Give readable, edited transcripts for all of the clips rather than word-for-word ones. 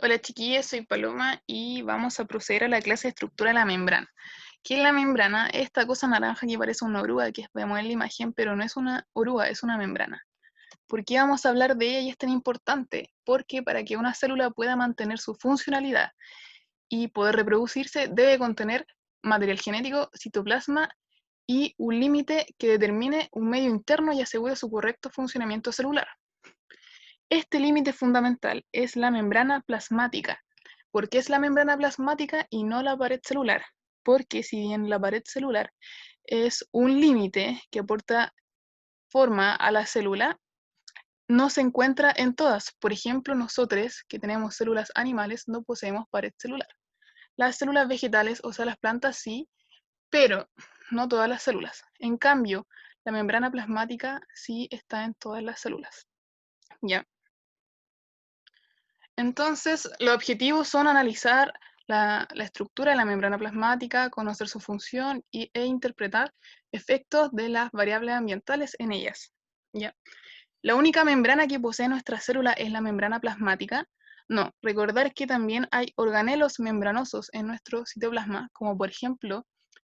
Hola chiquillas, soy Paloma y vamos a proceder a la clase de estructura de la membrana. ¿Qué es la membrana? Esta cosa naranja que parece una oruga que vemos en la imagen, pero no es una oruga, es una membrana. ¿Por qué vamos a hablar de ella y es tan importante? Porque para que una célula pueda mantener su funcionalidad y poder reproducirse, debe contener material genético, citoplasma y un límite que determine un medio interno y asegure su correcto funcionamiento celular. Este límite fundamental es la membrana plasmática. ¿Por qué es la membrana plasmática y no la pared celular? Porque si bien la pared celular es un límite que aporta forma a la célula, no se encuentra en todas. Por ejemplo, nosotros que tenemos células animales no poseemos pared celular. Las células vegetales, o sea, las plantas sí, pero no todas las células. En cambio, la membrana plasmática sí está en todas las células. ¿Ya? Entonces, los objetivos son analizar la estructura de la membrana plasmática, conocer su función e interpretar efectos de las variables ambientales en ellas. ¿Ya? ¿La única membrana que posee nuestra célula es la membrana plasmática? No, recordar que también hay organelos membranosos en nuestro citoplasma, como por ejemplo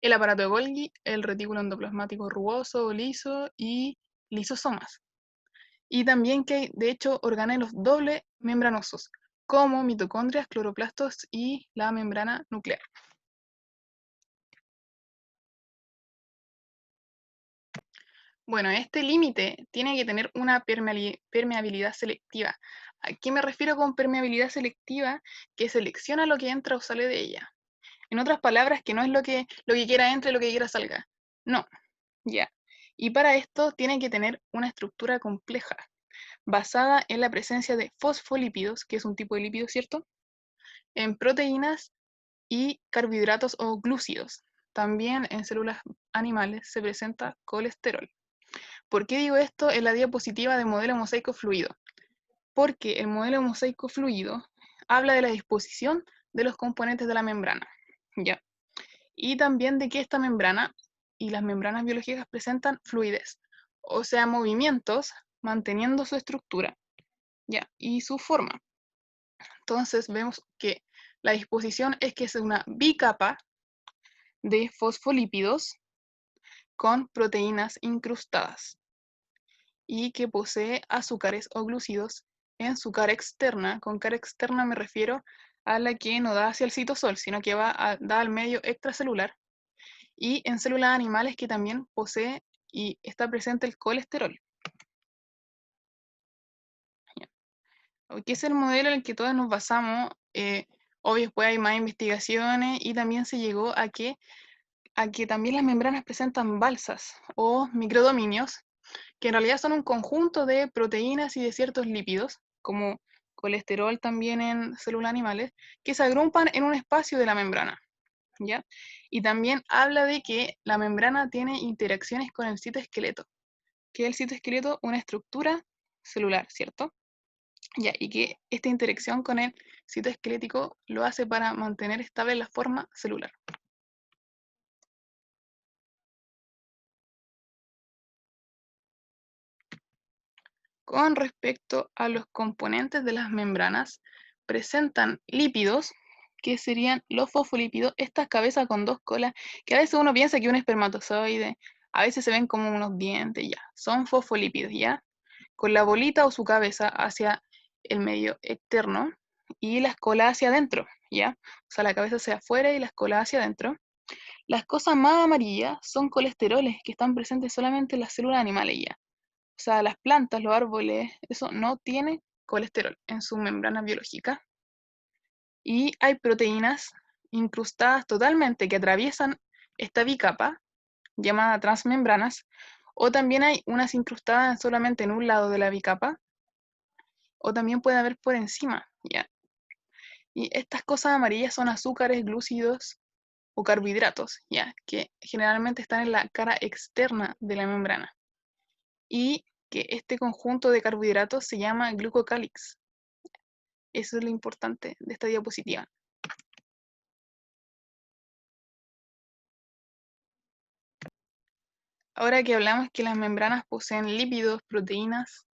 el aparato de Golgi, el retículo endoplasmático rugoso o liso y lisosomas. Y también que hay, de hecho, organelos doble membranosos, como mitocondrias, cloroplastos y la membrana nuclear. Bueno, este límite tiene que tener una permeabilidad selectiva. ¿A qué me refiero con permeabilidad selectiva? Que selecciona lo que entra o sale de ella. En otras palabras, que no es lo que quiera entre, lo que quiera salga. No, ya. Y para esto tiene que tener una estructura compleja, basada en la presencia de fosfolípidos, que es un tipo de lípido, ¿cierto? En proteínas y carbohidratos o glúcidos. También en células animales se presenta colesterol. ¿Por qué digo esto en la diapositiva de modelo mosaico fluido? Porque el modelo mosaico fluido habla de la disposición de los componentes de la membrana, ¿ya? Y también de que esta membrana y las membranas biológicas presentan fluidez, o sea, movimientos manteniendo su estructura, ¿ya? Y su forma. Entonces vemos que la disposición es que es una bicapa de fosfolípidos con proteínas incrustadas y que posee azúcares o glúcidos en su cara externa. Con cara externa me refiero a la que no da hacia el citosol, sino que da al medio extracelular, y en células animales que también posee y está presente el colesterol. Que es el modelo en el que todos nos basamos. Obvio, después hay más investigaciones y también se llegó a que también las membranas presentan balsas o microdominios, que en realidad son un conjunto de proteínas y de ciertos lípidos, como colesterol también en células animales, que se agrupan en un espacio de la membrana, ¿ya? Y también habla de que la membrana tiene interacciones con el citoesqueleto, que es el citoesqueleto una estructura celular, ¿cierto? Ya, y que esta interacción con el citoesquelético lo hace para mantener estable la forma celular. Con respecto a los componentes de las membranas, presentan lípidos, que serían los fosfolípidos, estas cabezas con dos colas, que a veces uno piensa que un espermatozoide, a veces se ven como unos dientes, ya, son fosfolípidos, ya, con la bolita o su cabeza hacia el medio externo y las colas hacia adentro, ya, o sea, la cabeza hacia afuera y las colas hacia adentro. Las cosas más amarillas son colesteroles que están presentes solamente en las células animales, ya. O sea, las plantas, los árboles, eso no tiene colesterol en su membrana biológica. Y hay proteínas incrustadas totalmente que atraviesan esta bicapa, llamada transmembranas, o también hay unas incrustadas solamente en un lado de la bicapa, o también puede haber por encima, ¿ya? Y estas cosas amarillas son azúcares, glúcidos o carbohidratos, ¿ya? Que generalmente están en la cara externa de la membrana. Y que este conjunto de carbohidratos se llama glucocálix. Eso es lo importante de esta diapositiva. Ahora que hablamos que las membranas poseen lípidos, proteínas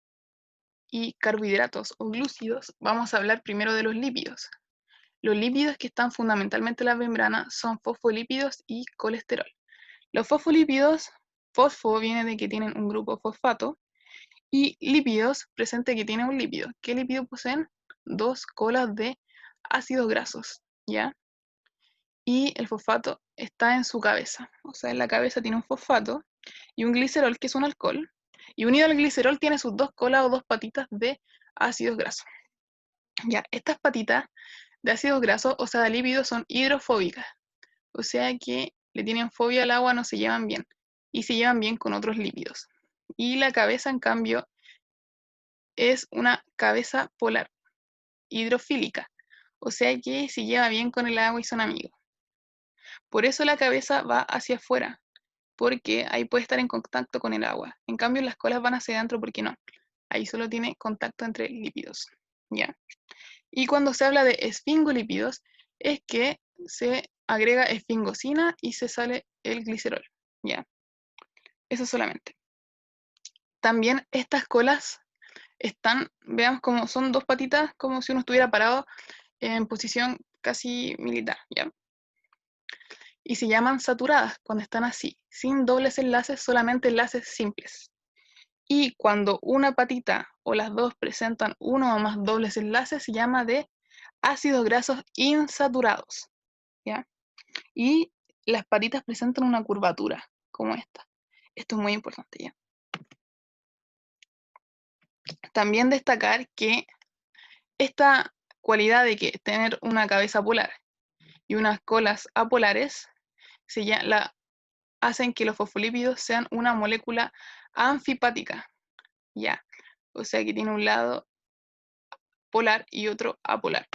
y carbohidratos o glúcidos, vamos a hablar primero de los lípidos. Los lípidos que están fundamentalmente en la membrana son fosfolípidos y colesterol. Los fosfolípidos, fosfo viene de que tienen un grupo fosfato, y lípidos presente que tienen un lípido. ¿Qué lípido poseen? Dos colas de ácidos grasos, ¿ya? Y el fosfato está en su cabeza, o sea, en la cabeza tiene un fosfato y un glicerol, que es un alcohol, y unido al glicerol tiene sus dos colas o dos patitas de ácidos grasos. Ya, estas patitas de ácidos grasos, o sea, de lípidos, son hidrofóbicas, o sea que le tienen fobia al agua, no se llevan bien, y se llevan bien con otros lípidos. Y la cabeza, en cambio, es una cabeza polar, hidrofílica, o sea que se lleva bien con el agua y son amigos. Por eso la cabeza va hacia afuera, porque ahí puede estar en contacto con el agua. En cambio, las colas van hacia adentro porque no. Ahí solo tiene contacto entre lípidos, ¿ya? Y cuando se habla de esfingolípidos, es que se agrega esfingosina y se sale el glicerol, ¿ya? Eso solamente. También estas colas están, veamos como son dos patitas, como si uno estuviera parado en posición casi militar, ¿ya? Y se llaman saturadas cuando están así, sin dobles enlaces, solamente enlaces simples. Y cuando una patita o las dos presentan uno o más dobles enlaces, se llama de ácidos grasos insaturados, ¿ya? Y las patitas presentan una curvatura, como esta. Esto es muy importante, ¿ya? También destacar que esta cualidad de que tener una cabeza polar y unas colas apolares hacen que los fosfolípidos sean una molécula anfipática, ¿ya? O sea que tiene un lado polar y otro apolar.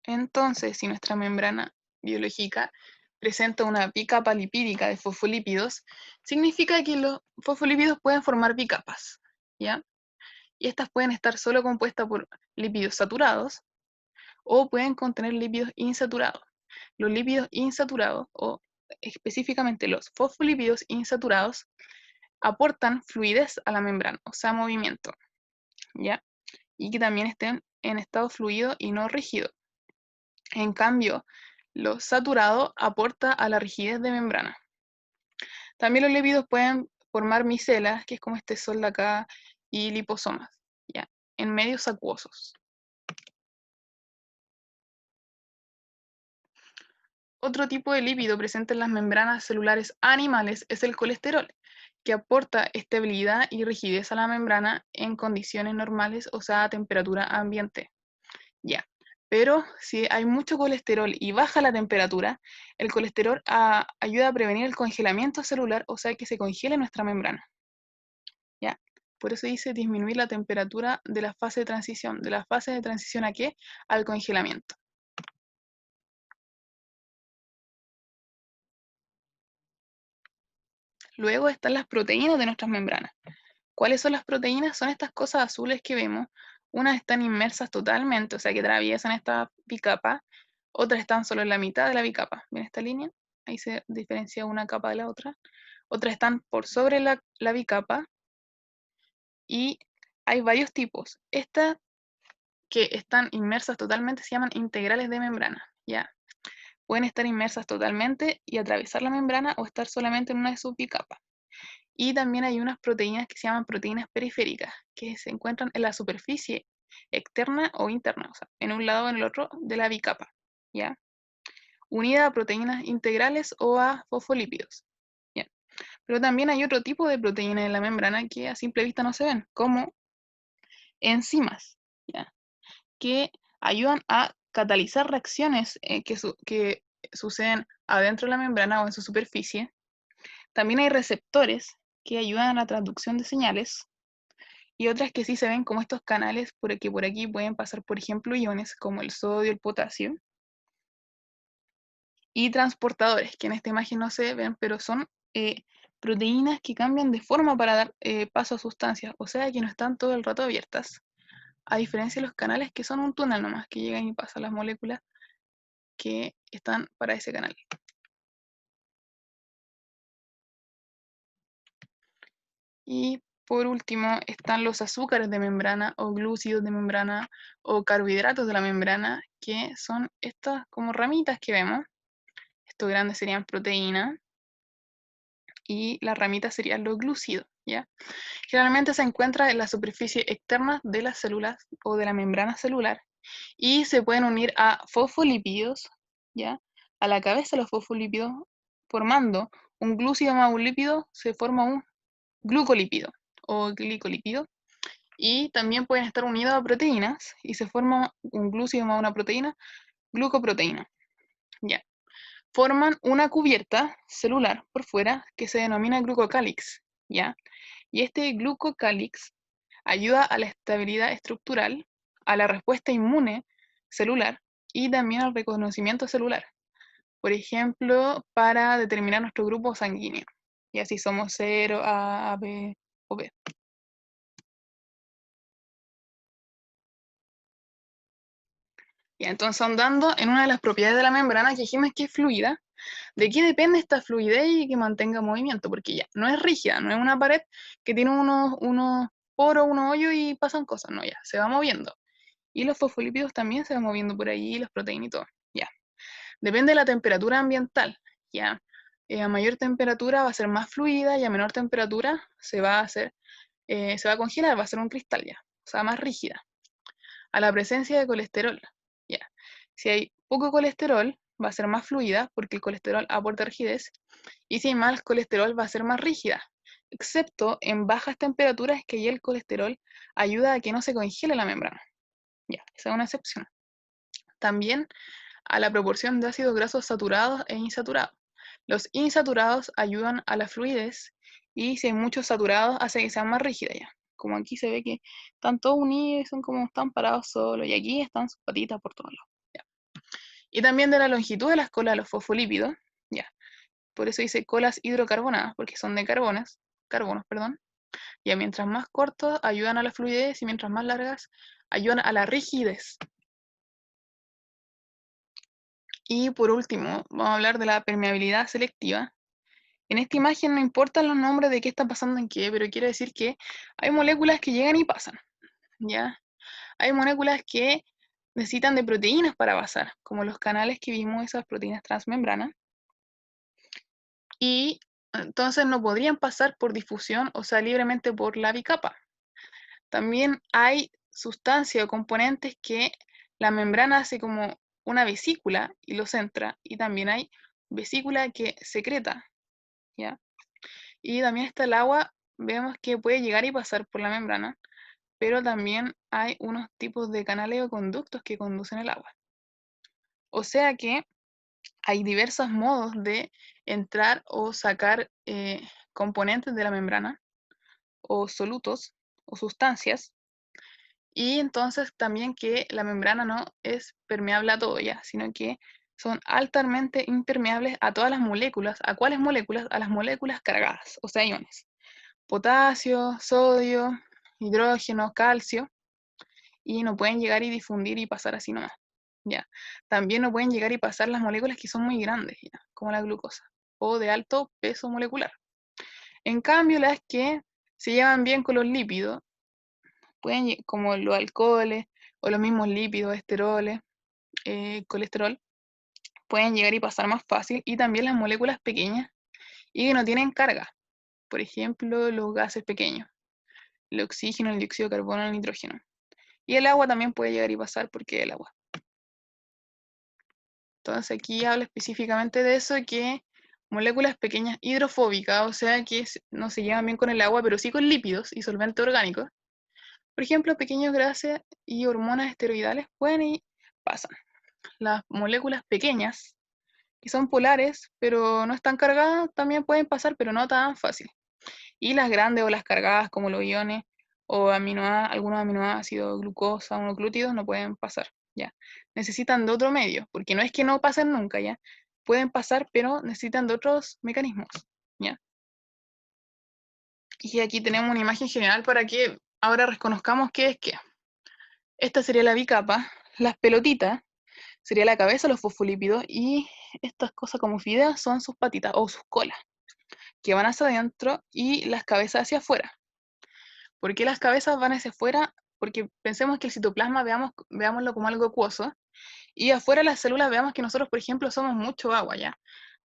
Entonces, si nuestra membrana biológica presenta una bicapa lipídica de fosfolípidos, significa que los fosfolípidos pueden formar bicapas, ¿ya? Y estas pueden estar solo compuestas por lípidos saturados o pueden contener lípidos insaturados. Los lípidos insaturados, o específicamente los fosfolípidos insaturados, aportan fluidez a la membrana, o sea, movimiento, ¿ya? Y que también estén en estado fluido y no rígido. En cambio, lo saturado aporta a la rigidez de membrana. También los lípidos pueden formar micelas, que es como este sol de acá, y liposomas, ¿ya? En medios acuosos. Otro tipo de lípido presente en las membranas celulares animales es el colesterol, que aporta estabilidad y rigidez a la membrana en condiciones normales, o sea, a temperatura ambiente. Ya. Pero si hay mucho colesterol y baja la temperatura, el colesterol ayuda a prevenir el congelamiento celular, o sea, que se congele nuestra membrana. ¿Ya? Por eso dice disminuir la temperatura de la fase de transición. ¿De la fase de transición a qué? Al congelamiento. Luego están las proteínas de nuestras membranas. ¿Cuáles son las proteínas? Son estas cosas azules que vemos. Unas están inmersas totalmente, o sea que atraviesan esta bicapa. Otras están solo en la mitad de la bicapa. ¿Ven esta línea? Ahí se diferencia una capa de la otra. Otras están por sobre la bicapa. Y hay varios tipos. Estas que están inmersas totalmente se llaman integrales de membrana. ¿Ya? Pueden estar inmersas totalmente y atravesar la membrana o estar solamente en una de sus bicapas. Y también hay unas proteínas que se llaman proteínas periféricas, que se encuentran en la superficie externa o interna, o sea, en un lado o en el otro de la bicapa, ¿ya? Unida a proteínas integrales o a fosfolípidos, ¿ya? Pero también hay otro tipo de proteínas en la membrana que a simple vista no se ven, como enzimas, ¿ya? Que ayudan a catalizar reacciones que suceden adentro de la membrana o en su superficie. También hay receptores que ayudan a la transducción de señales y otras que sí se ven como estos canales que por aquí pueden pasar, por ejemplo, iones como el sodio, el potasio, y transportadores, que en esta imagen no se ven, pero son proteínas que cambian de forma para dar paso a sustancias, o sea que no están todo el rato abiertas, a diferencia de los canales que son un túnel nomás, que llegan y pasan las moléculas que están para ese canal. Y por último están los azúcares de membrana o glúcidos de membrana o carbohidratos de la membrana, que son estas como ramitas que vemos. Estos grandes serían proteínas y las ramitas serían los glúcidos, ¿ya? Generalmente se encuentra en la superficie externa de las células o de la membrana celular y se pueden unir a fosfolípidos, ¿ya? A la cabeza de los fosfolípidos, formando un glúcido más un lípido, se forma un glucolípido o glicolípido. Y también pueden estar unidos a proteínas y se forma un glúcido más una proteína, glucoproteína. Ya. Forman una cubierta celular por fuera que se denomina glucocálix, ¿ya? Y este glucocálix ayuda a la estabilidad estructural, a la respuesta inmune celular y también al reconocimiento celular. Por ejemplo, para determinar nuestro grupo sanguíneo, y así somos 0, A, B o B. Ya, entonces andando en una de las propiedades de la membrana que dijimos que es fluida, ¿de qué depende esta fluidez y que mantenga movimiento? Porque ya, no es rígida, no es una pared que tiene unos poros, unos hoyos y pasan cosas, no, ya, se va moviendo. Y los fosfolípidos también se van moviendo por ahí, los proteínas y todo, ya. Depende de la temperatura ambiental, ya. A mayor temperatura va a ser más fluida y a menor temperatura se va a hacer, se va a congelar, va a ser un cristal ya, o sea, más rígida. A la presencia de colesterol, ya. Si hay poco colesterol, va a ser más fluida porque el colesterol aporta rigidez, y si hay más colesterol va a ser más rígida, excepto en bajas temperaturas que ahí el colesterol ayuda a que no se congele la membrana. Ya, esa es una excepción. También a la proporción de ácidos grasos saturados e insaturados. Los insaturados ayudan a la fluidez y si hay muchos saturados hace que sean más rígidas ya. Como aquí se ve que están todos unidos y son como están parados solos y aquí están sus patitas por todos lados. Ya. Y también de la longitud de las colas de los fosfolípidos, ya. Por eso dice colas hidrocarbonadas, porque son de carbonos, perdón. Ya mientras más cortos ayudan a la fluidez y mientras más largas ayudan a la rigidez. Y por último, vamos a hablar de la permeabilidad selectiva. En esta imagen no importan los nombres de qué está pasando en qué, pero quiero decir que hay moléculas que llegan y pasan, ¿ya? Hay moléculas que necesitan de proteínas para pasar, como los canales que vimos, esas proteínas transmembranas, y entonces no podrían pasar por difusión, o sea, libremente por la bicapa. También hay sustancias o componentes que la membrana hace como una vesícula y lo centra, y también hay vesícula que secreta, ¿ya? Y también está el agua, vemos que puede llegar y pasar por la membrana, pero también hay unos tipos de canales o conductos que conducen el agua. O sea que hay diversos modos de entrar o sacar componentes de la membrana, o solutos, o sustancias, y entonces también que la membrana no es permeable a todo ya, sino que son altamente impermeables a todas las moléculas. ¿A cuáles moléculas? A las moléculas cargadas, o sea, iones. Potasio, sodio, hidrógeno, calcio, y no pueden llegar y difundir y pasar así nomás. Ya. También no pueden llegar y pasar las moléculas que son muy grandes, ya, como la glucosa, o de alto peso molecular. En cambio, las que se llevan bien con los lípidos, pueden, como los alcoholes, o los mismos lípidos, esteroles, colesterol, pueden llegar y pasar más fácil, y también las moléculas pequeñas y que no tienen carga. Por ejemplo, los gases pequeños, el oxígeno, el dióxido de carbono, el nitrógeno. Y el agua también puede llegar y pasar porque es el agua. Entonces aquí habla específicamente de eso, que moléculas pequeñas hidrofóbicas, o sea que no se llevan bien con el agua, pero sí con lípidos y solventes orgánicos. Por ejemplo, pequeños gases y hormonas esteroidales pueden y pasan. Las moléculas pequeñas, que son polares, pero no están cargadas, también pueden pasar, pero no tan fácil. Y las grandes o las cargadas, como los iones o algunos aminoácidos, glucosa, monoglúcidos, no pueden pasar, ¿ya? Necesitan de otro medio, porque no es que no pasen nunca, ¿ya? Pueden pasar, pero necesitan de otros mecanismos, ¿ya? Y aquí tenemos una imagen general para que ahora reconozcamos qué es qué. Esta sería la bicapa, las pelotitas sería la cabeza, los fosfolípidos, y estas cosas como fideos son sus patitas o sus colas, que van hacia adentro y las cabezas hacia afuera. ¿Por qué las cabezas van hacia afuera? Porque pensemos que el citoplasma veámoslo como algo acuoso, y afuera las células veamos que nosotros, por ejemplo, somos mucho agua, ¿ya?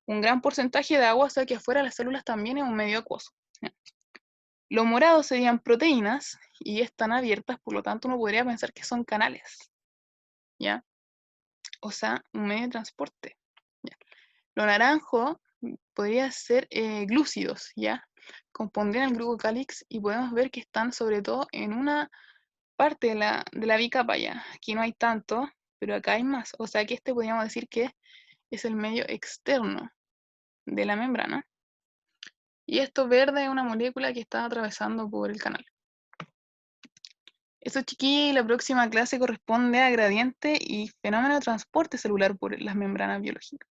Un gran porcentaje de agua, o sea que afuera las células también es un medio acuoso. ¿Ya? Lo morado serían proteínas y están abiertas, por lo tanto uno podría pensar que son canales, ¿ya? O sea, un medio de transporte. ¿Ya? Lo naranjo podría ser glúcidos, ¿ya? Compondrían el grupo cálix y podemos ver que están sobre todo en una parte de la bicapa, ya. Aquí no hay tanto, pero acá hay más. O sea que este podríamos decir que es el medio externo de la membrana. Y esto verde es una molécula que está atravesando por el canal. Eso, chiquilla, y la próxima clase corresponde a gradiente y fenómeno de transporte celular por las membranas biológicas.